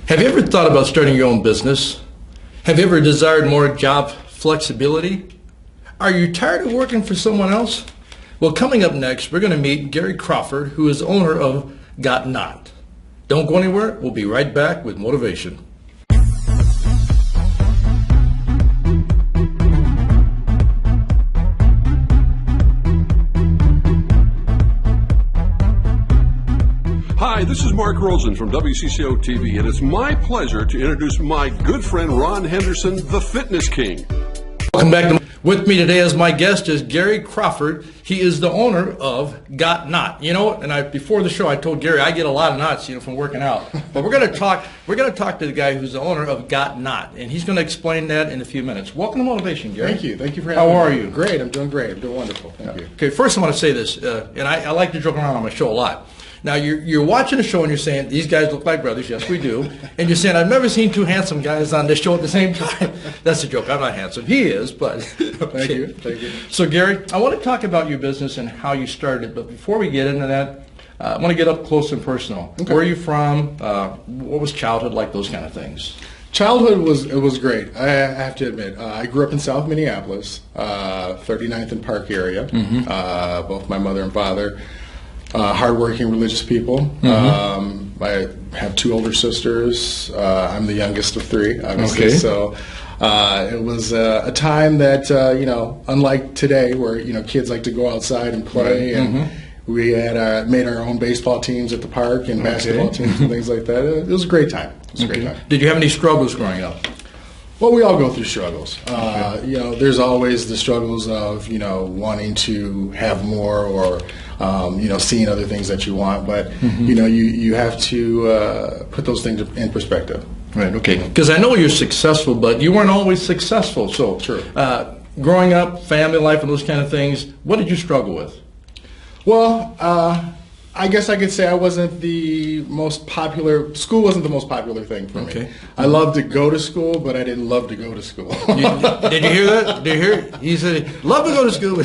Have you ever thought about starting your own business? Have you ever desired more job flexibility? Are you tired of working for someone else? Well, coming up next, we're going to meet Gary Crawford, who is owner of Got Not. Don't go anywhere. We'll be right back with motivation. Hi, this is Mark Rosen from WCCO TV, and it's my pleasure to introduce my good friend Ron Henderson, the Fitness King. Welcome back. With me today as my guest is Gary Crawford. He is the owner of Got Not. You know, and before the show I told Gary I get a lot of knots, from working out. But we're going to talk to the guy who's the owner of Got Not, and he's going to explain that in a few minutes. Welcome to Motivation, Gary. Thank you. Thank you for having me. How are you? Great. I'm doing great. I'm doing wonderful. Thank you. Okay, first I want to say this, and I like to joke around on my show a lot. Now, you're watching a show and you're saying, these guys look like brothers. Yes, we do. And you're saying, I've never seen two handsome guys on this show at the same time. That's a joke. I'm not handsome. He is, but... Okay. Thank you. Thank you. So, Gary, I want to talk about your business and how you started. But before we get into that, I want to get up close and personal. Okay. Where are you from? What was childhood like? Those kind of things. Childhood was great. I have to admit. I grew up in South Minneapolis, 39th and Park area. Mm-hmm. Both my mother and father. Hardworking religious people. Mm-hmm. I have two older sisters. I'm the youngest of three, obviously. Okay. So it was a time that, unlike today where, kids like to go outside and play. Right. And mm-hmm. we had made our own baseball teams at the park and basketball teams and things like that. It was a great time. It was a great time. Did you have any struggles growing up? Well, we all go through struggles. There's always the struggles of, wanting to have more or, seeing other things that you want. But, mm-hmm. You have to put those things in perspective. Right, okay. Because I know you're successful, but you weren't always successful. So, sure. Growing up, family life, and those kind of things, what did you struggle with? Well, I guess I could say I wasn't the most popular. School wasn't the most popular thing for me. I loved to go to school, but I didn't love to go to school. Did you hear that? Did you hear it? He said, love to go to school.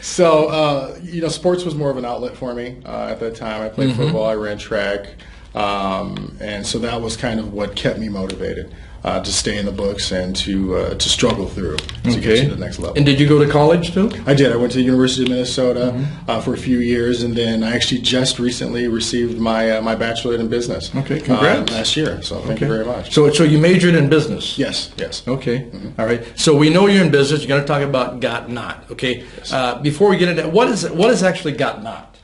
So, sports was more of an outlet for me at that time. I played mm-hmm. football, I ran track, and so that was kind of what kept me motivated. To stay in the books and to struggle through to get to the next level. And did you go to college too? I did. I went to the University of Minnesota mm-hmm. For a few years, and then I actually just recently received my bachelorate in business. Okay, congrats. Last year, so thank you very much. So you majored in business? Yes. Okay, mm-hmm. All right. So we know you're in business. You're going to talk about Got Not, okay? Yes. Before we get into that, what is actually Got Not?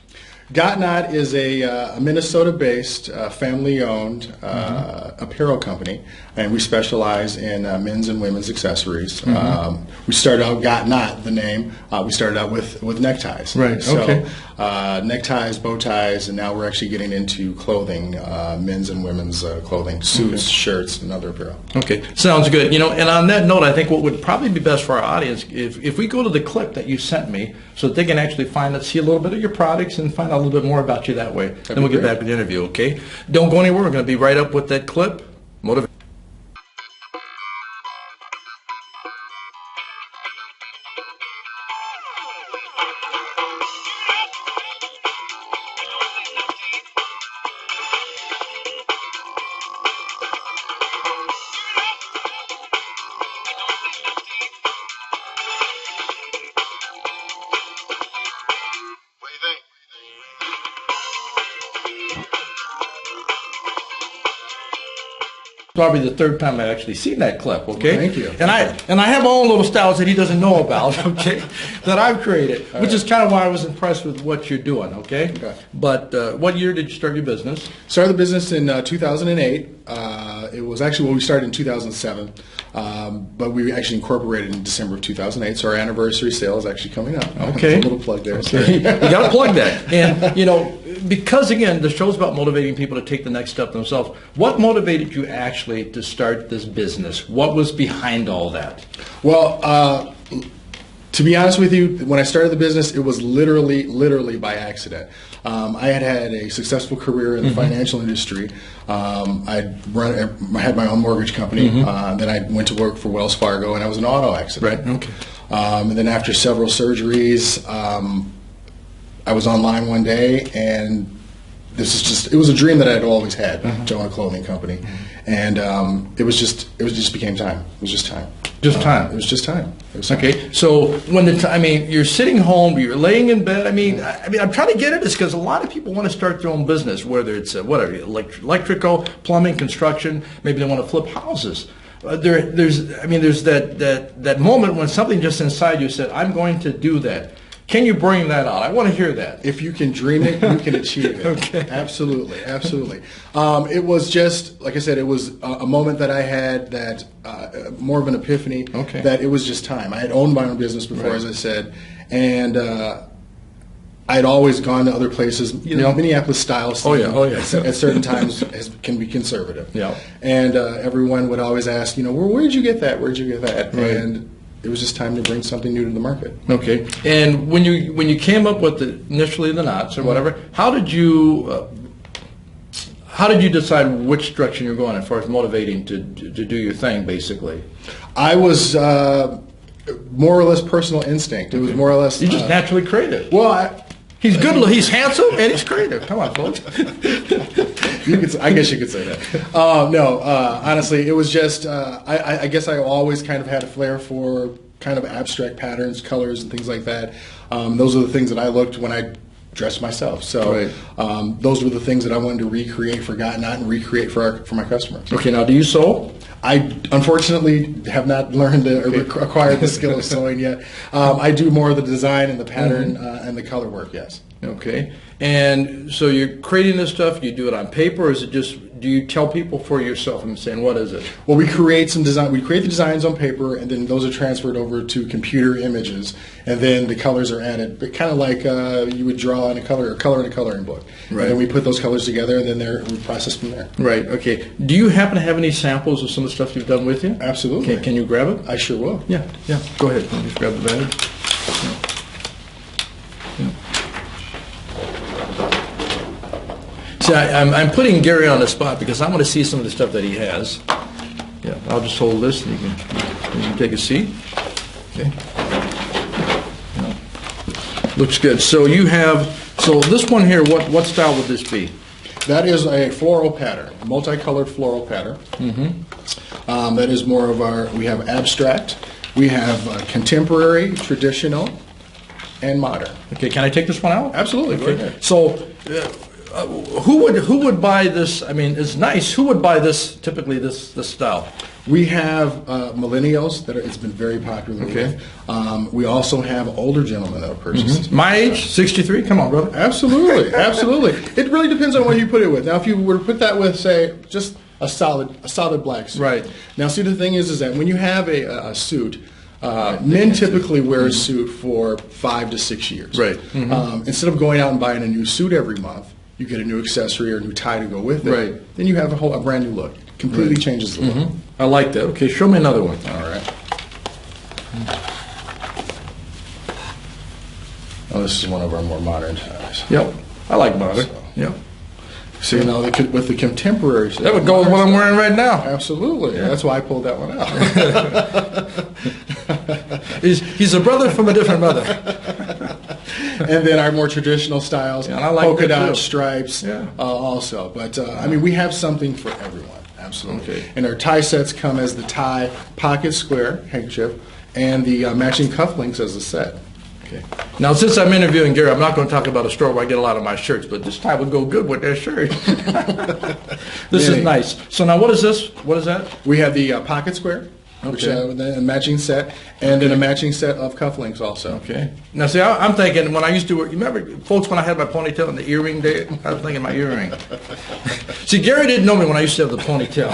Got Not is a Minnesota-based, family-owned apparel company, and we specialize in men's and women's accessories. Mm-hmm. We started out, Got Not, the name, we started out with neckties. Right, okay. So neckties, bow ties, and now we're actually getting into clothing, men's and women's clothing, suits, shirts, and other apparel. Okay, sounds good. And on that note, I think what would probably be best for our audience, if we go to the clip that you sent me, so that they can actually see a little bit of your products and find out a little bit more about you that way. Then we'll get back with the interview, okay? Don't go anywhere. We're going to be right up with that clip. Motivate. Probably the third time I've actually seen that clip, okay? Thank you. And I have my own little styles that he doesn't know about, okay, that I've created, which is kind of why I was impressed with what you're doing, okay? But what year did you start your business? Started the business in 2008. It was actually, we started in 2007, but we actually incorporated in December of 2008, so our anniversary sale is actually coming up. Okay. A little plug there. Okay. You got to plug that. And, because, again, the show's about motivating people to take the next step themselves. What motivated you actually to start this business? What was behind all that? Well, to be honest with you, when I started the business, it was literally by accident. I had a successful career in the financial industry. I had my own mortgage company. Then I went to work for Wells Fargo, and I was in an auto accident. Right. Okay. And then after several surgeries, I was online one day and it was a dream that I had always had to own a clothing company, and it just became time. It was just time. Just time. It was just time. It was time. Okay, so when you're sitting home, you're laying in bed. I'm trying to get at this because a lot of people want to start their own business, whether it's electrical, plumbing, construction. Maybe they want to flip houses. There's that moment when something just inside you said, "I'm going to do that." Can you bring that out? I want to hear that. If you can dream it, you can achieve it. Okay. Absolutely. It was just, like I said, it was a moment that I had that more of an epiphany. Okay. That it was just time. I had owned my own business before, Right. as I said, and I'd always gone to other places. Minneapolis style. Oh, yeah. At certain times can be conservative. Yeah. And everyone would always ask, where did you get that? Where did you get that? Right. And it was just time to bring something new to the market. Okay. And when you came up with initially the knots or whatever, how did you decide which direction you're going as far as motivating to do your thing, basically? I was more or less personal instinct. It was more or less. You're just naturally creative. Well, He's good. He's handsome and he's creative. Come on, folks. I guess you could say that. No, honestly, it was just. I guess I always kind of had a flair for kind of abstract patterns, colors, and things like that. Those are the things that I looked when I dressed myself. So Right. those were the things that I wanted to recreate for Got Not and recreate for my customers. Okay. Now, do you sew? I unfortunately have not learned or acquired the skill of sewing yet. I do more of the design and the pattern and the color work, yes. Okay. And so you're creating this stuff, you do it on paper, or is it just, do you tell people for yourself? I'm saying, what is it? Well, we create the designs on paper, and then those are transferred over to computer images, and then the colors are added, but kind of like you would draw in a color in a coloring book. Right. And then we put those colors together, and then we process from there. Right, okay. Do you happen to have any samples of some of the stuff you've done with you? Absolutely. Can you grab it? I sure will. Yeah. Go ahead. Let me just grab the bag. Yeah. See, I'm putting Gary on the spot because I want to see some of the stuff that he has. Yeah, I'll just hold this and you can take a seat. Okay. Yeah. Looks good. So this one here, what style would this be? That is a floral pattern, multicolored floral pattern. Mm-hmm. That is more of we have abstract, we have contemporary, traditional, and modern. Okay, can I take this one out? Absolutely, Okay. go ahead. So, who would buy this? I mean, it's nice. Who would buy this? Typically, this style. We have millennials it's been very popular. Okay. With. We also have older gentlemen that have purchased. Mm-hmm. My age, 63. Come on, brother. Absolutely, absolutely. It really depends on what you put it with. Now, if you were to put that with, say, just a solid black suit. Right. Now, see, the thing is that when you have a suit. Men typically wear a suit for 5 to 6 years. Right. Mm-hmm. Instead of going out and buying a new suit every month, you get a new accessory or a new tie to go with it. Right. Then you have a brand new look. Completely changes the look. Mm-hmm. I like that. Okay, show me another one. All right. Oh, this is one of our more modern ties. Yep. I like modern. Yep. So, with the contemporary stuff. That would go with what I'm wearing right now. Absolutely. Yeah. That's why I pulled that one out. He's a brother from a different mother. And then our more traditional styles, Yeah, and I like polka that, dot too. stripes, Yeah. also. But we have something for everyone. Absolutely. Okay. And our tie sets come as the tie pocket square handkerchief and the matching cufflinks as a set. Okay. Now, since I'm interviewing Gary, I'm not going to talk about a store where I get a lot of my shirts, but this tie would go good with that shirt. This is nice. So now, what is this? What is that? We have the pocket square, which a matching set, and then a matching set of cufflinks also. Okay. Now, see, I'm thinking when I used to work, you remember, folks, when I had my ponytail and the earring day? I was thinking my earring. See, Gary didn't know me when I used to have the ponytail.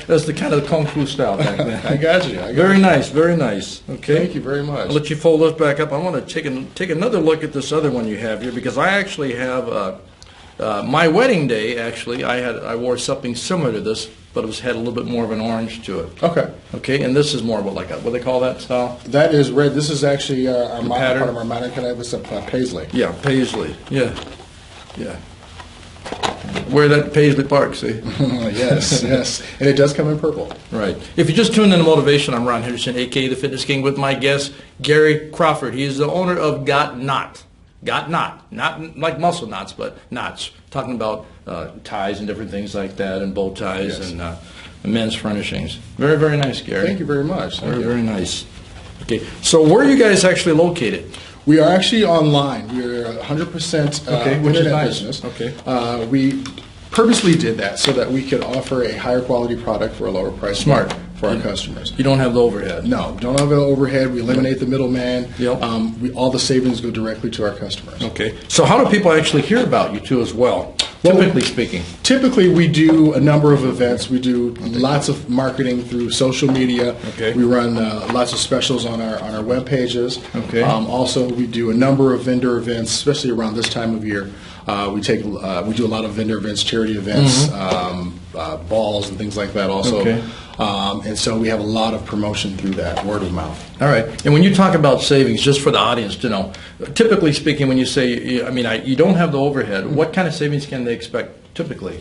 That's the kind of kung fu style back then. I got you. Very nice, very nice. Okay. Thank you very much. I'll let you fold this back up. I want to take another look at this other one you have here because I actually have my wedding day. Actually, I wore something similar to this, but it had a little bit more of an orange to it. Okay. Okay, and this is more of what do they call that style? That is red. This is actually our pattern? part of our modern kind of. It's a paisley. Yeah, paisley. Yeah. Wear that paisley park, see? Yes, yes. And it does come in purple. Right. If you just tuned in to Motivation, I'm Ron Henderson, a.k.a. the Fitness King, with my guest, Gary Crawford. He is the owner of Got Not. Got Not. Not like muscle knots, but knots. talking about ties and different things like that, and bow ties Yes. and men's furnishings. Very, very nice, Gary. Thank you very much. Thank Very, you. very nice. Okay, so where are you guys actually located? We are actually online. We're 100% Okay, which is internet nice. business. Okay. We purposely did that so that we could offer a higher quality product for a lower price Smart. for our customers. You don't have the overhead. No, don't have an overhead. We eliminate the middleman. Yep. All the savings go directly to our customers. Okay. So how do people actually hear about you too as well? Well, Typically speaking. Typically, we do a number of events. We do lots of marketing through social media. Okay. We run lots of specials on our web pages. Okay. Also, we do a number of vendor events, especially around this time of year. We do a lot of vendor events, charity events, balls and things like that. Also, Okay. and so we have a lot of promotion through that, word of mouth. All right. And when you talk about savings, just for the audience to know, typically speaking, when you say, you don't have the overhead, what kind of savings can they expect typically?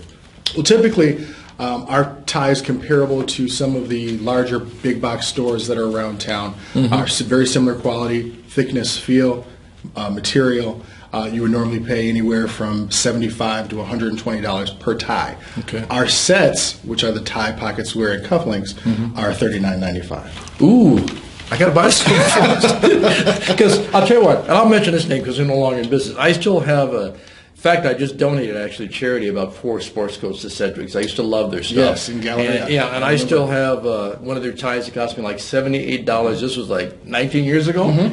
Well, typically, our ties comparable to some of the larger big box stores that are around town are very similar quality, thickness, feel, material. You would normally pay anywhere from $75 to $120 per tie. Okay. Our sets, which are the tie, pockets, wear, and cufflinks, are $39.95. Ooh, I got to buy some. Because I'll tell you what, and I'll mention this name because they're no longer in business. I still have in fact, I just donated actually to charity about 4 sports coats to Cedric's. I used to love their stuff. Yes, in Galleria. And I still have one of their ties that cost me like $78. This was like 19 years ago.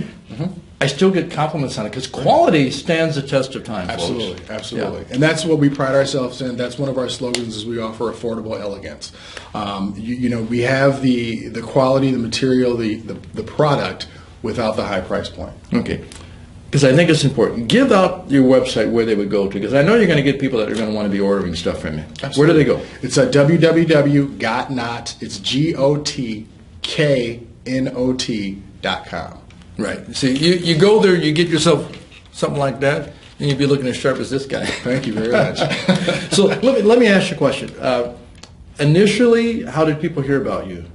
I still get compliments on it because quality stands the test of time, Absolutely, folks. absolutely. Yeah. And that's what we pride ourselves in. That's one of our slogans is we offer affordable elegance. We have the quality, the material, the product without the high price point. Okay. Because I think it's important. Give out your website where they would go to, because I know you're going to get people that are going to want to be ordering stuff from you. Absolutely. Where do they go? It's at www.gotknot. It's GOTKNOT.com. Right. See, you go there, you get yourself something like that, and you'd be looking as sharp as this guy. Thank you very much. So let me ask you a question. Initially, how did people hear about you?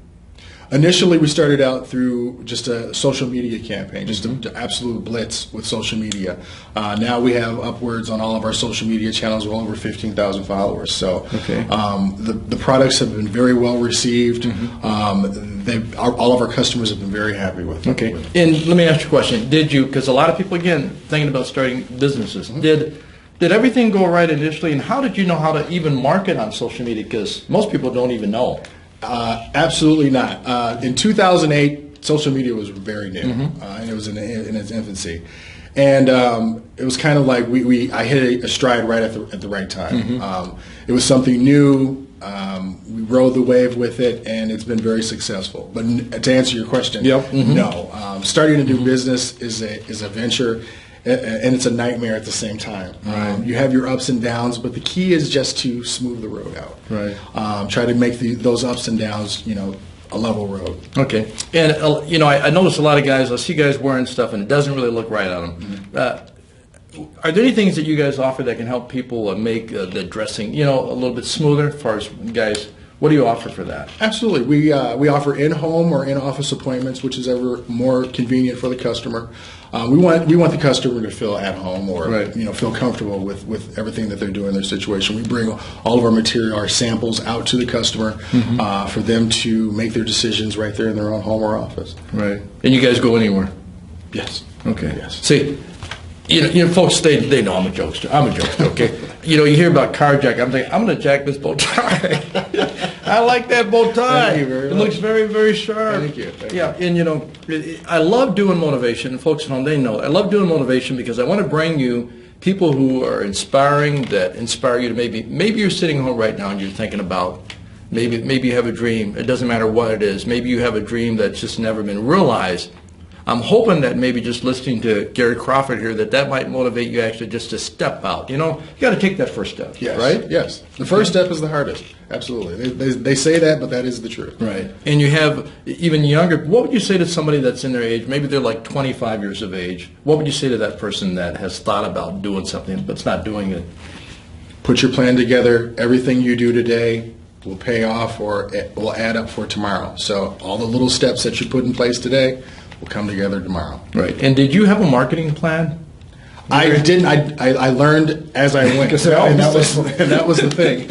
Initially, we started out through just a social media campaign, just an absolute blitz with social media. Now we have upwards on all of our social media channels, well over 15,000 followers. So Okay. The products have been very well received. All of our customers have been very happy with it. Okay. And let me ask you a question. Did you, because a lot of people, again, thinking about starting businesses, did everything go right initially, and how did you know how to even market on social media? Because most people don't even know. Absolutely not. In 2008, social media was very new, and it was in its infancy. And it was kind of like I hit a stride right at the right time. It was something new. We rode the wave with it, and it's been very successful. But to answer your question, no. Starting to do business is a venture. And it's a nightmare at the same time. Right. You have your ups and downs, but the key is just to smooth the road out. Right. Try to make those ups and downs, a level road. Okay. And, I notice a lot of guys, I see guys wearing stuff, and it doesn't really look right on them. Are there any things that you guys offer that can help people make the dressing, a little bit smoother as far as guys? What do you offer for that? Absolutely. We offer in-home or in-office appointments, which is ever more convenient for the customer. We want the customer to feel at home or Right. feel comfortable with everything that they're doing in their situation. We bring all of our material, our samples out to the customer for them to make their decisions right there in their own home or office. Right. And you guys go anywhere? Yes. Okay. Yes. See, folks, they know I'm a jokester. I'm a jokester, okay? You hear about carjack. I'm thinking, I'm going to jack this bow tie. I like that bow tie. Thank you very it much. looks very, very sharp. Thank you. Thank yeah, and I love doing motivation. And folks at home, they know. I love doing motivation because I want to bring you people who are inspiring, that inspire you to maybe you're sitting home right now and you're thinking about, maybe you have a dream. It doesn't matter what it is. Maybe you have a dream that's just never been realized. I'm hoping that maybe just listening to Gary Crawford here, that might motivate you actually just to step out. You got to take that first step, Yes. right? Yes. The first step is the hardest. Absolutely. They say that, but that is the truth. Right. And you have even younger. What would you say to somebody that's in their age? Maybe they're like 25 years of age. What would you say to that person that has thought about doing something but's not doing it? Put your plan together. Everything you do today will pay off or it will add up for tomorrow. So all the little steps that you put in place today will come together tomorrow. Right. And did you have a marketing plan? I didn't. I learned as I went, and that was the thing.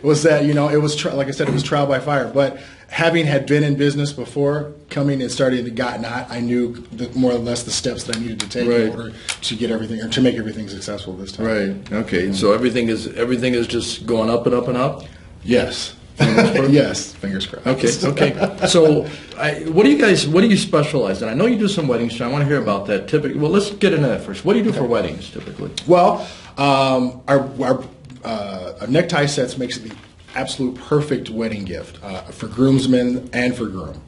Was that it was like I said, it was trial by fire. But having had been in business before, coming and starting the Got Not, I knew more or less the steps that I needed to take in order to get everything or to make everything successful this time. Right. Okay. So everything is just going up and up and up. Yes. Yes, fingers crossed. Okay. So, what do you specialize in? I know you do some weddings, so I want to hear about that. Typically, well, let's get into that first. What do you do for weddings typically? Well, our necktie sets makes it the absolute perfect wedding gift for groomsmen and for groom.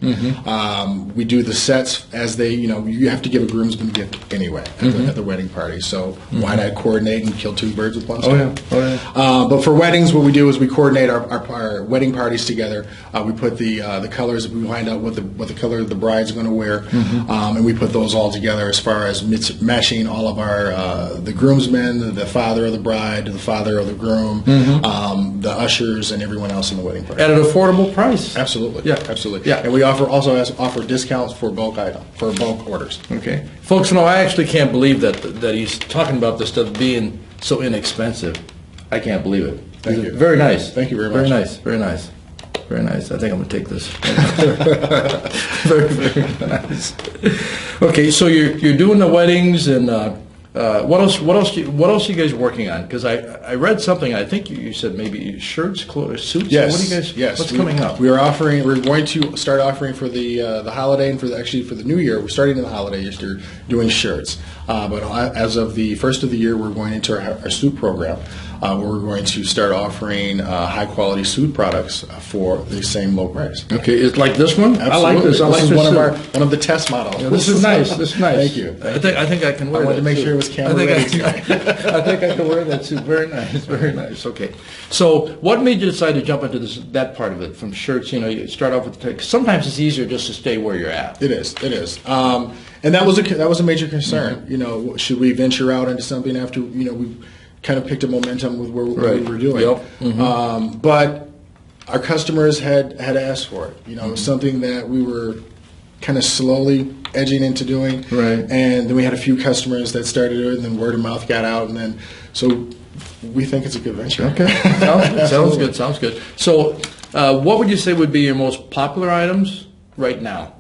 We do the sets as they, you have to give a groomsman gift anyway at the wedding party. So why not coordinate and kill two birds with one stone? But for weddings, what we do is we coordinate our wedding parties together. We put the colors, we find out what the color the bride's going to wear, and we put those all together as far as matching all of our the groomsmen, the father of the bride, the father of the groom, the ushers, and everyone else in the wedding party at an affordable price. Absolutely, absolutely. Yeah, and we offer discounts for bulk orders. Okay, folks, I actually can't believe that he's talking about this stuff being so inexpensive. I can't believe it. Thank you. Very nice. Thank you very much. Very nice. Very nice. Very nice. I think I'm going to take this. Very, very nice. Okay, so you're doing the weddings, and what else are you guys working on? Because I read something. I think you said maybe shirts, clothes, suits. Yes. What do you guys? Yes. What's coming up? We're going to start offering for the holiday and for the new year. We're starting in the holiday this year doing shirts. But as of the first of the year, we're going into our suit program. Where we're going to start offering high-quality suit products for the same low price. Okay, it's like this one. Absolutely. I like this. This is one of the test models. Yeah, this is nice. This is nice. Thank you. I think I can wear. I wanted to make sure it was camera ready. I think I can wear that suit. Very nice. Very nice. Okay. So, what made you decide to jump into that part of it from shirts? You start off with. Sometimes it's easier just to stay where you're at. It is. And that was a major concern. Should we venture out into something after we kind of picked a momentum with what we were doing. Yep. But our customers had asked for it. It was something that we were kind of slowly edging into doing. Right. And then we had a few customers that started it, and then word of mouth got out, and then so we think it's a good venture. Okay. Sounds good. So, what would you say would be your most popular items right now?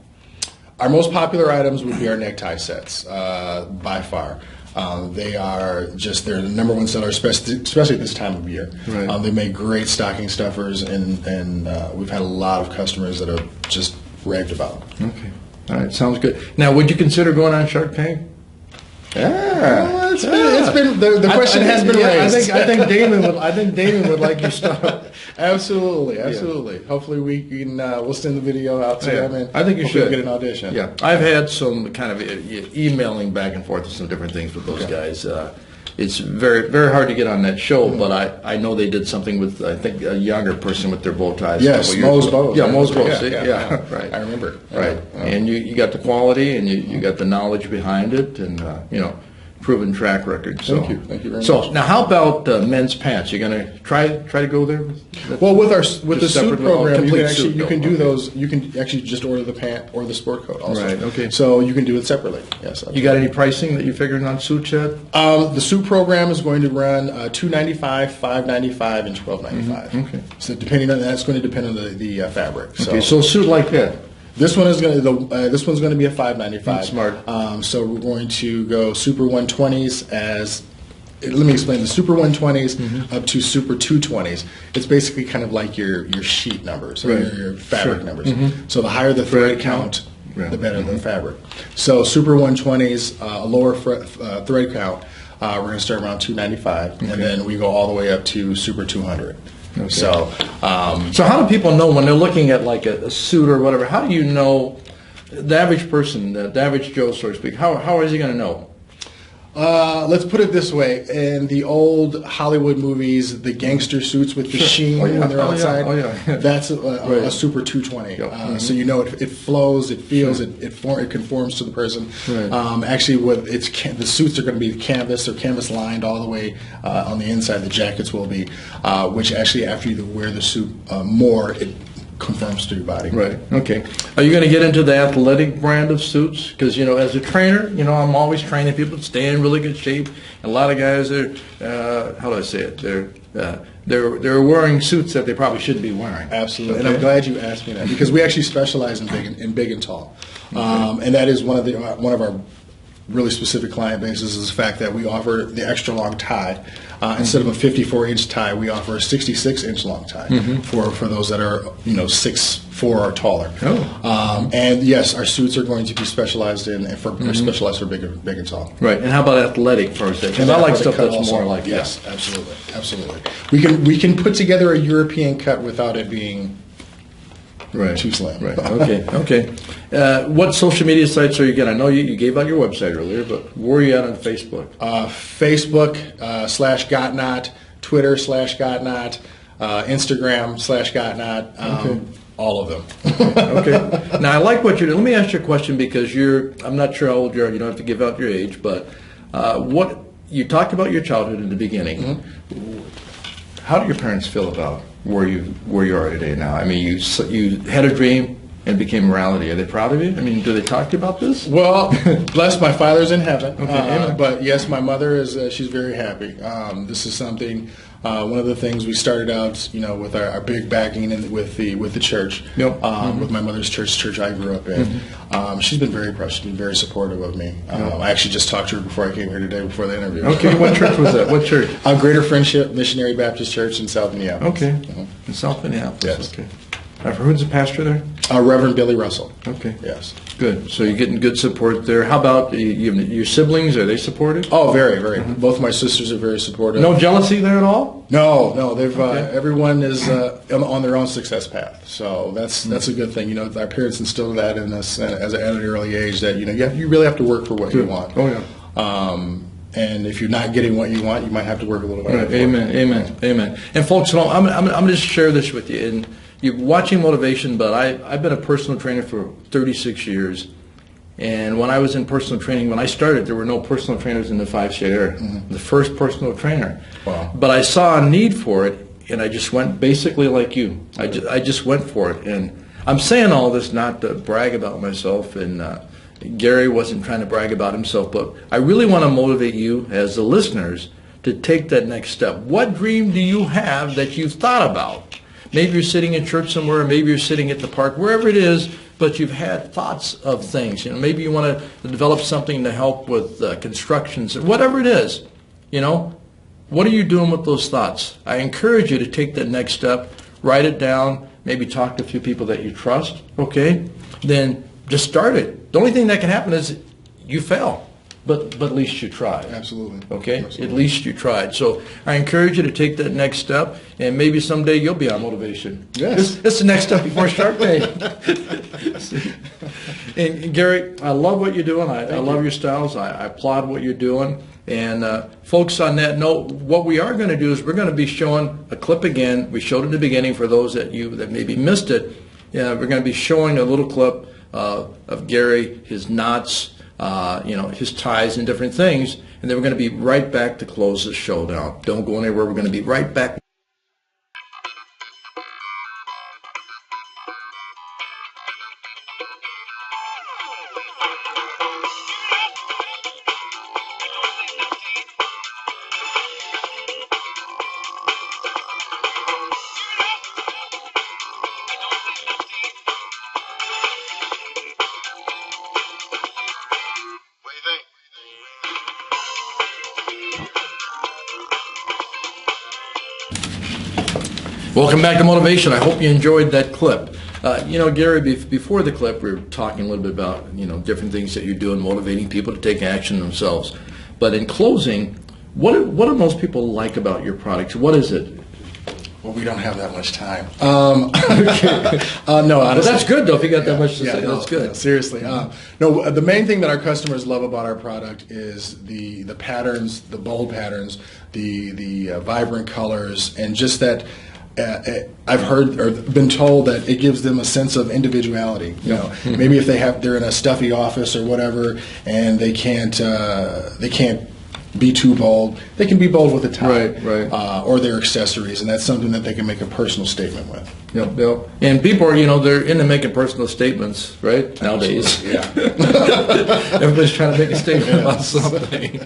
Our most popular items would be our necktie sets, by far. They're the number one seller, especially at this time of year. Right. They make great stocking stuffers, and we've had a lot of customers that have just raved about them. Okay. All right. Sounds good. Now, would you consider going on Shark Tank? It's been the question has been raised. I think Damon would like you start. Absolutely. Hopefully we can we'll send the video out to them, and I think you should get an audition. Yeah, I've had some kind of emailing back and forth with some different things with those guys. It's very, very hard to get on that show, but I know they did something with, I think, a younger person with their bow ties. Yes, Mo's Bows. Yeah, Mo's Bows. Yeah, right. I remember. Right, and you got the quality, and you got the knowledge behind it, and proven track record. So. Thank you very much. So now, how about men's pants? You're going to try to go there? Well, with the suit program, you can do okay. those. You can actually just order the pant or the sport coat also. Right. Okay. So you can do it separately. Yes. Absolutely. You got any pricing that you figured on suits yet? The suit program is going to run $295, $595, and $1295. Okay. So depending on that, it's going to depend on the fabric. Okay. So a suit like that. This one's going to be a $595. Smart. So we're going to go Super 120s as. Let me explain. The Super 120s up to Super 220s. It's basically kind of like your sheet numbers or your fabric numbers. So the higher the thread count, the better the fabric. So Super 120s, a lower thread count, we're going to start around $295, and then we go all the way up to Super 200. Okay. So how do people know when they're looking at like a suit or whatever? How do you know the average person, the average Joe, so to speak? How is he going to know? Let's put it this way. In the old Hollywood movies, the gangster suits with the sheen when they're outside, that's a Super 220. So you know it flows, it feels, it conforms to the person. Actually, the suits are going to be canvas or canvas lined all the way on the inside. The jackets will be, which actually after you wear the suit more, conforms to your body. Right. Okay. Are you going to get into the athletic brand of suits? Because, as a trainer, I'm always training people to stay in really good shape. And a lot of guys are, how do I say it? They're wearing suits that they probably shouldn't be wearing. Absolutely. Okay. And I'm glad you asked me that, because we actually specialize in big and tall. And that is one of our really specific client bases, is the fact that we offer the extra long tie. Instead of a 54-inch tie, we offer a 66-inch long tie for those that are 6'4" or taller. Oh. And yes, our suits are going to be specialized specialized for big and tall. Right. And how about athletic for us? Because I like stuff that's also more like yes, that. Absolutely. We can put together a European cut without it being too slim. Right. Okay. What social media sites are you getting? I know you gave out your website earlier, but where are you at on Facebook? Facebook /GotNot, Twitter /GotNot, Instagram /GotNot. All of them. Okay. Now, I like what you're doing. Let me ask you a question, because I'm not sure how old you are. You don't have to give out your age, but what you talked about your childhood in the beginning. How do your parents feel about where you are today now? I mean, you had a dream and became reality. Are they proud of you? I mean, do they talk to you about this? Well, bless my father's in heaven. Okay, but yes, my mother is. She's very happy. This is something. One of the things we started out, with our big backing and with the church. Yep. With my mother's church I grew up in. She's been very precious. She's been very supportive of me. I actually just talked to her before I came here today, before the interview. Okay. What church was that? What church? Greater Friendship Missionary Baptist Church in South Minneapolis. Okay. In South Minneapolis. Yes. Okay. Who's the pastor there? Reverend Billy Russell. Okay. Yes. Good. So you're getting good support there. How about your siblings? Are they supportive? Oh, very, very. Both my sisters are very supportive. No jealousy there at all? No. They've everyone is on their own success path. So that's a good thing. Our parents instilled that in us at an early age, that you really have to work for what you want. Oh yeah. And if you're not getting what you want, you might have to work a little harder. Right. Amen. And folks, I'm going to share this with you. And you're watching Motivation, but I've been a personal trainer for 36 years. And when I was in personal training, when I started, there were no personal trainers in the 5-state area. The first personal trainer. Wow. But I saw a need for it, and I just went basically like you. I just went for it. And I'm saying all this not to brag about myself, and Gary wasn't trying to brag about himself, but I really want to motivate you as the listeners to take that next step. What dream do you have that you've thought about? Maybe you're sitting in church somewhere, maybe you're sitting at the park, wherever it is, but you've had thoughts of things. Maybe you want to develop something to help with constructions, whatever it is. What are you doing with those thoughts? I encourage you to take that next step, write it down, maybe talk to a few people that you trust, okay? Then just start it. The only thing that can happen is you fail. But at least you tried. Absolutely. Okay? Absolutely. At least you tried. So I encourage you to take that next step, and maybe someday you'll be on Motivation. Yes. It's the next step before Shark Day. And Gary, I love what you're doing. I love your styles. I applaud what you're doing. And folks, on that note, what we are going to do is we're going to be showing a clip again. We showed it in the beginning for those that maybe missed it. We're going to be showing a little clip of Gary, his knots, his ties and different things, and then we're going to be right back to close the show down. Don't go anywhere. We're going to be right back. Welcome back to Motivation. I hope you enjoyed that clip. Gary, before the clip, we were talking a little bit about, different things that you're doing, motivating people to take action themselves. But in closing, what do most people like about your products? What is it? Well, we don't have that much time. No, honestly. But that's good, though, if you got that much to say. That's good. No, seriously. No, the main thing that our customers love about our product is the patterns, the bold patterns, the vibrant colors, and just that. I've heard or been told that it gives them a sense of individuality. Maybe if they're in a stuffy office or whatever, and they can't be too bold. They can be bold with a tie, right. or their accessories, and that's something that they can make a personal statement with. Yep, yep. And people are, they're into making personal statements, right? Nowadays. Yeah. Everybody's trying to make a statement about something.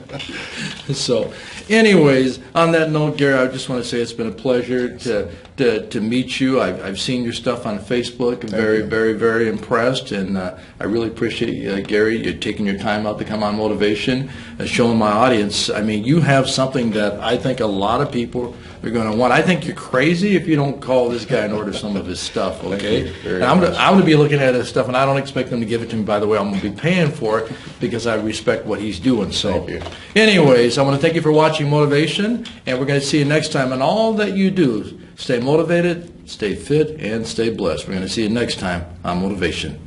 So, anyways, on that note, Gary, I just want to say it's been a pleasure to meet you. I've seen your stuff on Facebook. I'm very, very, very impressed, and I really appreciate, Gary, you taking your time out to come on Motivation and showing my audience. I mean, you have something that I think a lot of people are going to want. I think you're crazy if you don't call this guy and order some of his stuff, okay? And I'm going to be looking at his stuff, and I don't expect them to give it to me, by the way. I'm going to be paying for it because I respect what he's doing. So, anyways, I want to thank you for watching Motivation, and we're going to see you next time. And all that you do, stay motivated, stay fit, and stay blessed. We're going to see you next time on Motivation.